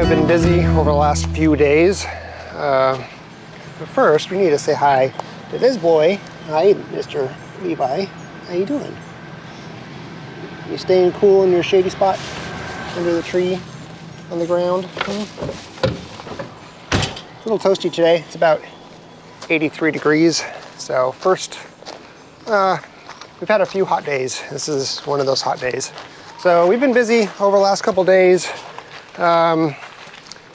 We've been busy over the last few days. But first, we need to say hi to this boy. Hi, Mr. Levi. How you doing? You staying cool in your shady spot under the tree on the ground? It's a little toasty today. It's about 83 degrees. So first, we've had a few hot days. This is one of those hot days. So we've been busy over the last couple days.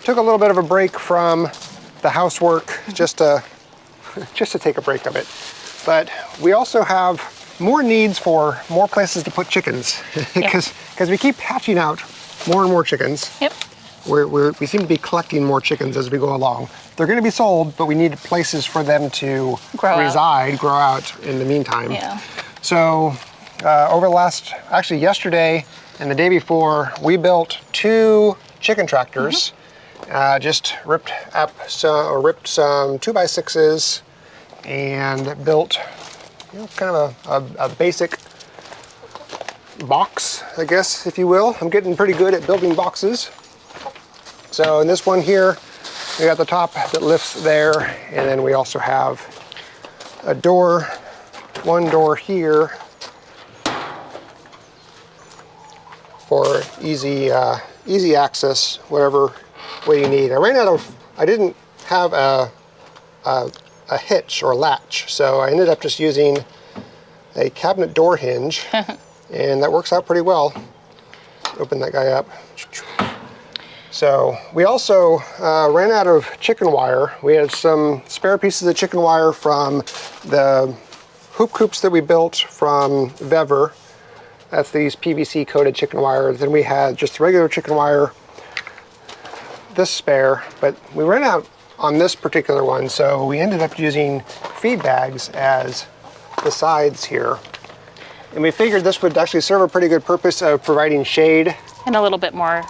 Took a little bit of a break from the housework just to take a break of it. But we also have more needs for more places to put chickens because we keep hatching out more and more chickens. Yep. We seem to be collecting more chickens as we go along. They're going to be sold, but we need places for them to grow out in the meantime. Yeah. So over the last, actually yesterday and the day before, we built 2 chicken tractors. Just ripped some 2x6s and built kind of a basic box, I guess, if you will. I'm getting pretty good at building boxes. So in this one here, we got the top that lifts there, and then we also have a door, one door here for easy access, whatever way you need. I didn't have a hitch or latch, so I ended up just using a cabinet door hinge, and that works out pretty well. Open that guy up. So we also ran out of chicken wire. We had some spare pieces of chicken wire from the hoop coops that we built from Vever. That's these PVC coated chicken wire. Then we had just regular chicken wire, this spare, but we ran out on this particular one, so we ended up using feed bags as the sides here. And we figured this would actually serve a pretty good purpose of providing shade. And a little bit more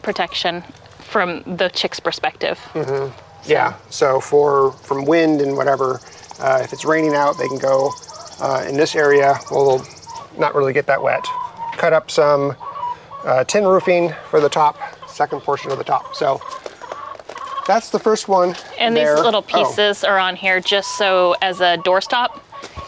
protection from the chick's perspective. So. Yeah, so from wind and whatever, if it's raining out, they can go in this area. We'll not really get that wet. Cut up some tin roofing for the top, second portion of the top. So that's the first one. And there. These little pieces are on here just so as a doorstop.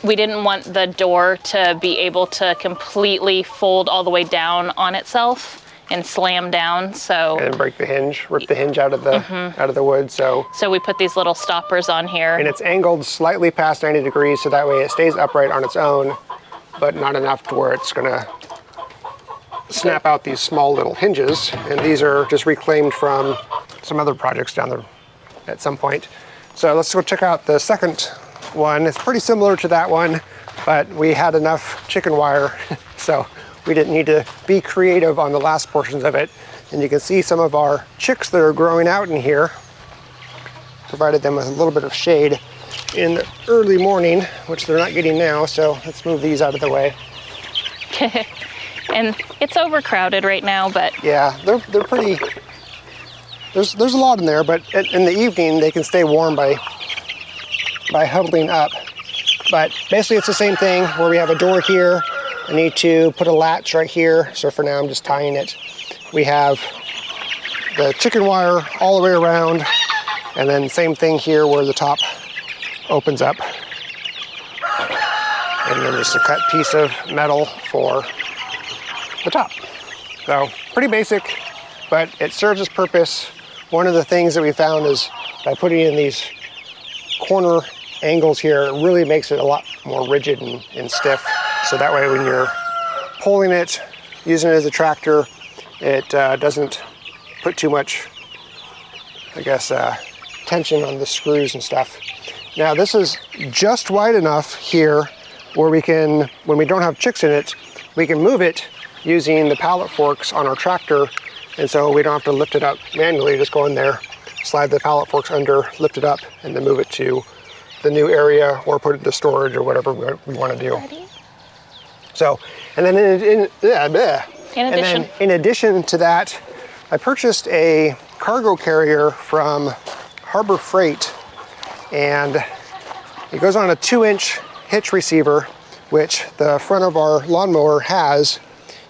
We didn't want the door to be able to completely fold all the way down on itself and slam down, so. And break the hinge, rip the hinge out of the wood, so. So we put these little stoppers on here. And it's angled slightly past 90 degrees, so that way it stays upright on its own, but not enough to where it's gonna snap out these small little hinges. And these are just reclaimed from some other projects down there at some point. So let's go check out the second one. It's pretty similar to that one, but we had enough chicken wire, so we didn't need to be creative on the last portions of it. And you can see some of our chicks that are growing out in here. Provided them with a little bit of shade in the early morning, which they're not getting now, so let's move these out of the way. And it's overcrowded right now, but yeah, they're pretty. There's a lot in there, but in the evening they can stay warm by huddling up. But basically it's the same thing where we have a door here. I need to put a latch right here, so for now I'm just tying it. We have the chicken wire all the way around, and then same thing here where the top opens up. And then just a cut piece of metal for the top. So pretty basic, but it serves its purpose. One of the things that we found is by putting in these corner angles here, it really makes it a lot more rigid and stiff. So that way when you're pulling it, using it as a tractor, it doesn't put too much, I guess, tension on the screws and stuff. Now this is just wide enough here where we can, when we don't have chicks in it, we can move it using the pallet forks on our tractor. And so we don't have to lift it up manually, just go in there, slide the pallet forks under, lift it up, and then move it to the new area or put it into storage or whatever we want to do. Ready? So, and then in addition to that, I purchased a cargo carrier from Harbor Freight, and it goes on a 2-inch hitch receiver, which the front of our lawnmower has.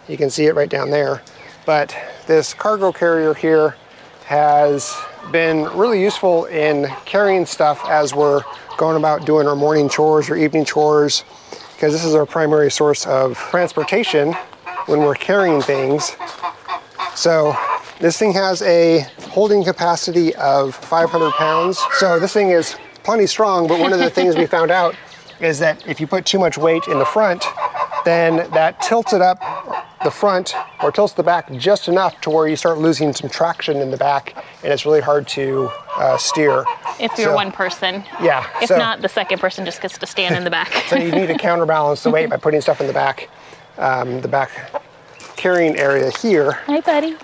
You can see it right down there. But this cargo carrier here has been really useful in carrying stuff as we're going about doing our morning chores or evening chores, because this is our primary source of transportation when we're carrying things. So this thing has a holding capacity of 500 pounds. So this thing is plenty strong, but one of the things we found out is that if you put too much weight in the front, then that tilts it up the front or tilts the back just enough to where you start losing some traction in the back, and it's really hard to steer. If you're one person. Yeah. If not, the second person just gets to stand in the back. So you need to counterbalance the weight by putting stuff in the back carrying area here. Hi, buddy.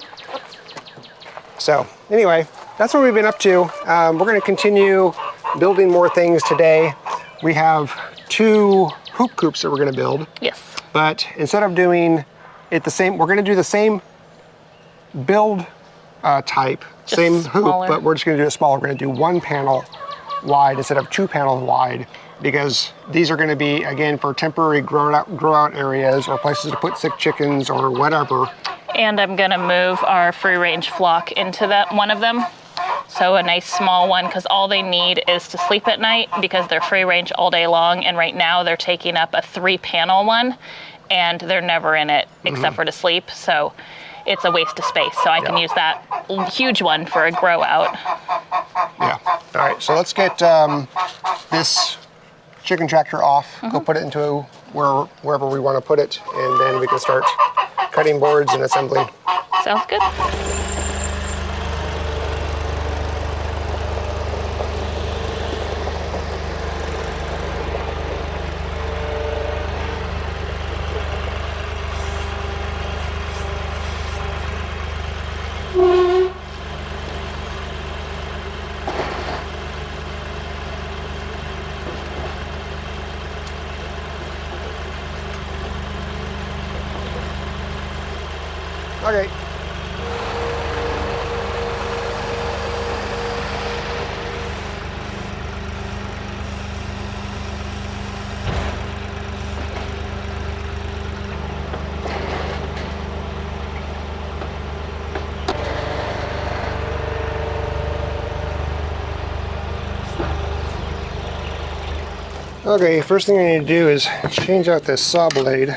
So anyway, that's what we've been up to. We're going to continue building more things today. We have 2 hoop coops that we're going to build. Yes. But instead of doing it the same, we're going to do the same build type, Just same hoop, smaller. but we're just going to do it smaller. We're going to do 1 panel wide instead of 2 panels wide, because these are going to be, again, for temporary grow out areas or places to put sick chickens or whatever. And I'm gonna move our free range flock into that one of them. So a nice small one, because all they need is to sleep at night, because they're free range all day long. And right now they're taking up a 3 panel one and they're never in it except for to sleep. So it's a waste of space. So I can use that huge one for a grow out. Yeah. All right, so let's get this chicken tractor off, go put it into wherever we want to put it, and then we can start cutting boards and assembling. Sounds good. Okay. Okay, first thing I need to do is change out this saw blade.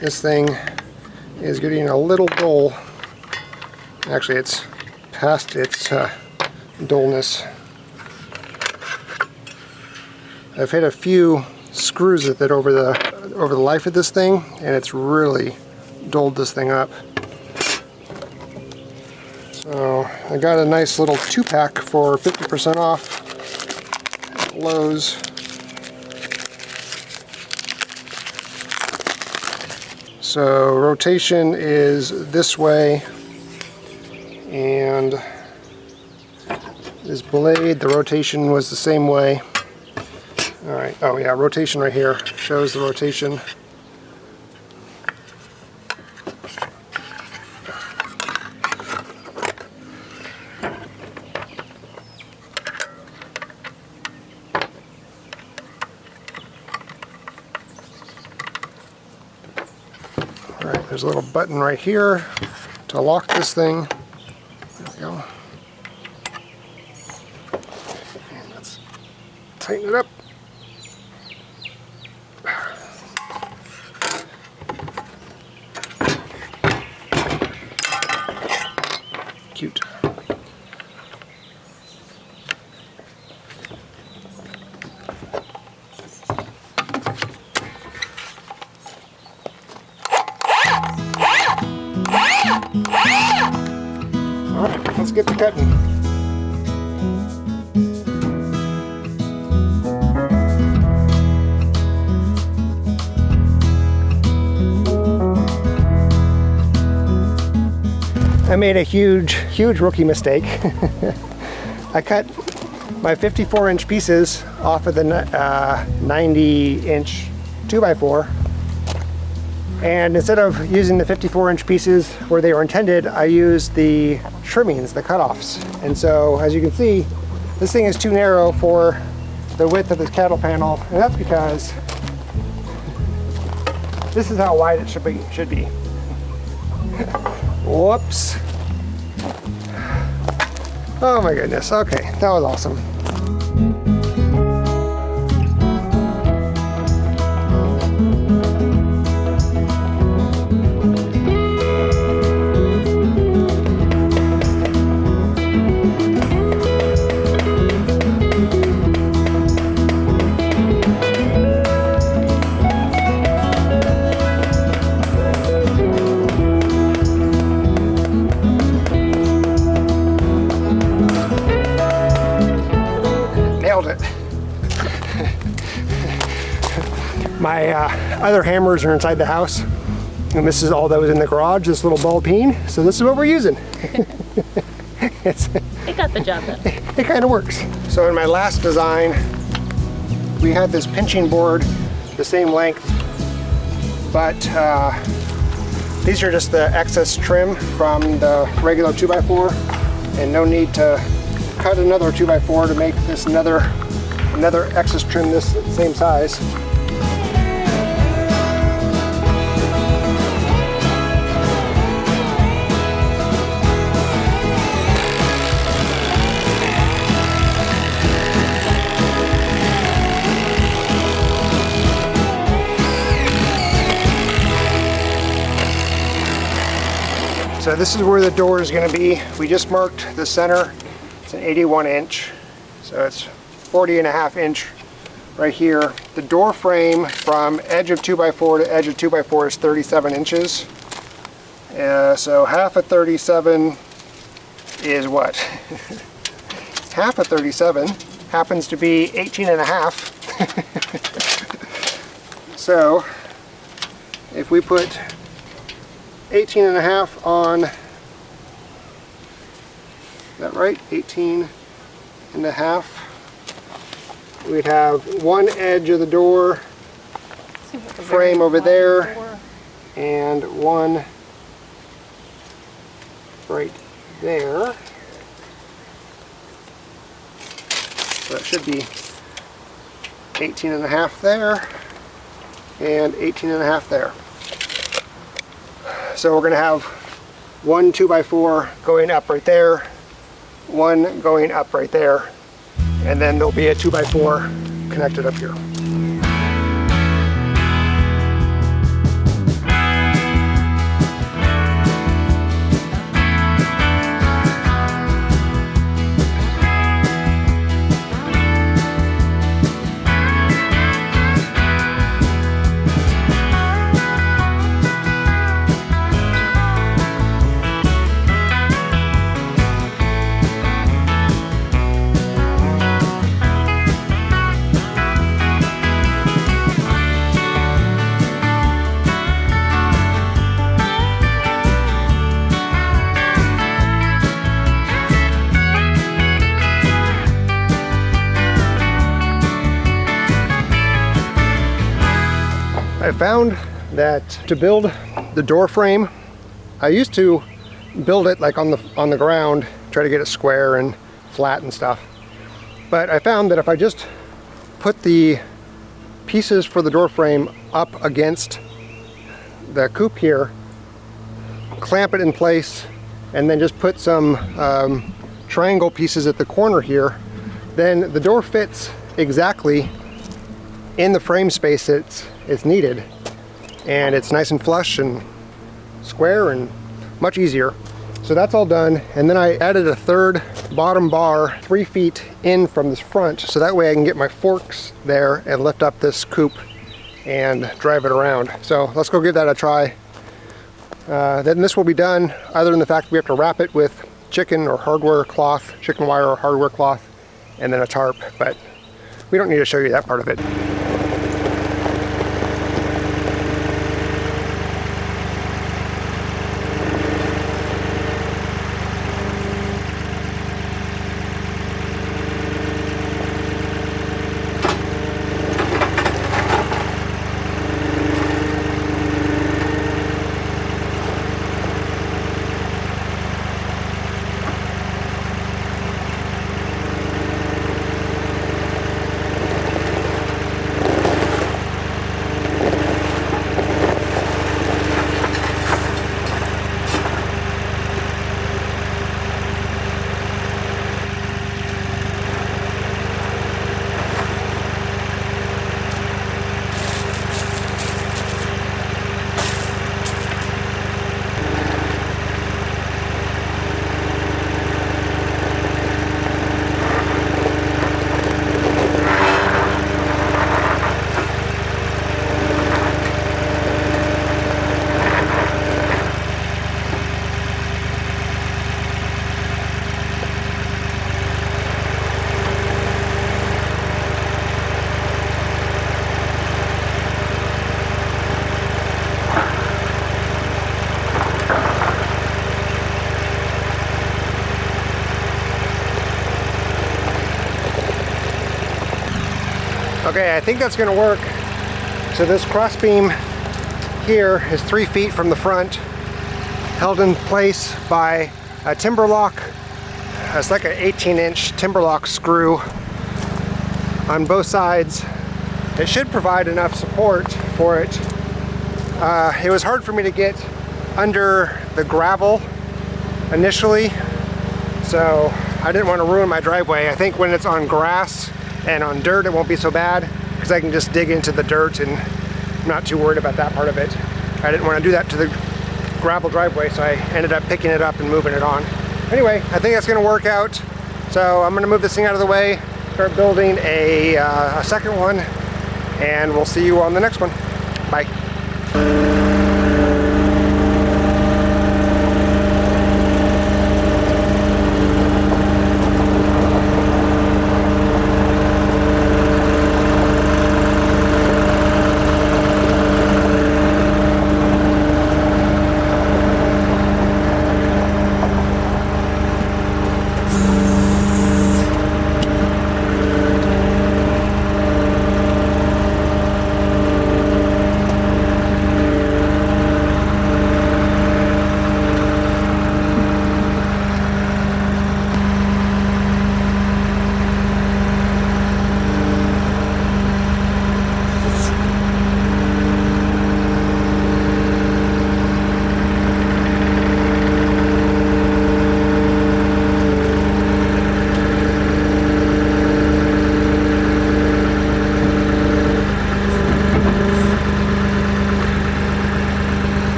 This thing is getting a little dull. Actually, it's past its dullness. I've hit a few screws with it over the life of this thing, and it's really dulled this thing up. So I got a nice little 2-pack for 50% off at Lowe's. So rotation is this way, and this blade, the rotation was the same way. All right, oh yeah, rotation right here shows the rotation. Alright, there's a little button right here to lock this thing. There we go. And let's tighten it up. Cute. Alright, let's get to cutting. I made a huge rookie mistake. I cut my 54-inch pieces off of the 90-inch 2x4. And instead of using the 54-inch pieces where they were intended, I used the trimmings, the cutoffs. And so, as you can see, this thing is too narrow for the width of this cattle panel, and that's because this is how wide it should be. Whoops. Oh my goodness, okay, that was awesome. Nailed it. My other hammers are inside the house, and this is all that was in the garage, this little ball peen, so this is what we're using. It got the job done. It kind of works. So in my last design, we had this pinching board the same length, but these are just the excess trim from the regular 2x4, and no need to cut another 2x4 to make this another excess trim this same size. So this is where the door is going to be. We just marked the center. It's an 81 inch. So it's 40.5 inch right here. The door frame from edge of 2x4 to edge of 2x4 is 37 inches. So half of 37 is what? Half of 37 happens to be 18.5. So if we put 18.5 on, is that right? 18.5. We'd have one edge of the door frame over there and one right there. So that should be 18.5 there and 18.5 there. So we're going to have one 2x4 going up right there, one going up right there, and then there'll be a 2x4 connected up here. I found that to build the door frame, I used to build it like on the ground, try to get it square and flat and stuff. But I found that if I just put the pieces for the door frame up against the coop here, clamp it in place, and then just put some triangle pieces at the corner here, then the door fits exactly in the frame space it's needed, and it's nice and flush and square and much easier. So that's all done, and then I added a third bottom bar 3 feet in from this front, so that way I can get my forks there and lift up this coop and drive it around. So let's go give that a try. Then this will be done, other than the fact we have to wrap it with chicken or hardware cloth, chicken wire or hardware cloth, and then a tarp, but we don't need to show you that part of it. Okay, I think that's gonna work. So this cross beam here is 3 feet from the front, held in place by a timber lock. It's like an 18-inch timber lock screw on both sides. It should provide enough support for it. It was hard for me to get under the gravel initially, so I didn't want to ruin my driveway. I think when it's on grass and on dirt, it won't be so bad because I can just dig into the dirt and I'm not too worried about that part of it. I didn't want to do that to the gravel driveway, so I ended up picking it up and moving it on. Anyway, I think that's going to work out. So I'm going to move this thing out of the way, start building a second one, and we'll see you on the next one. Bye.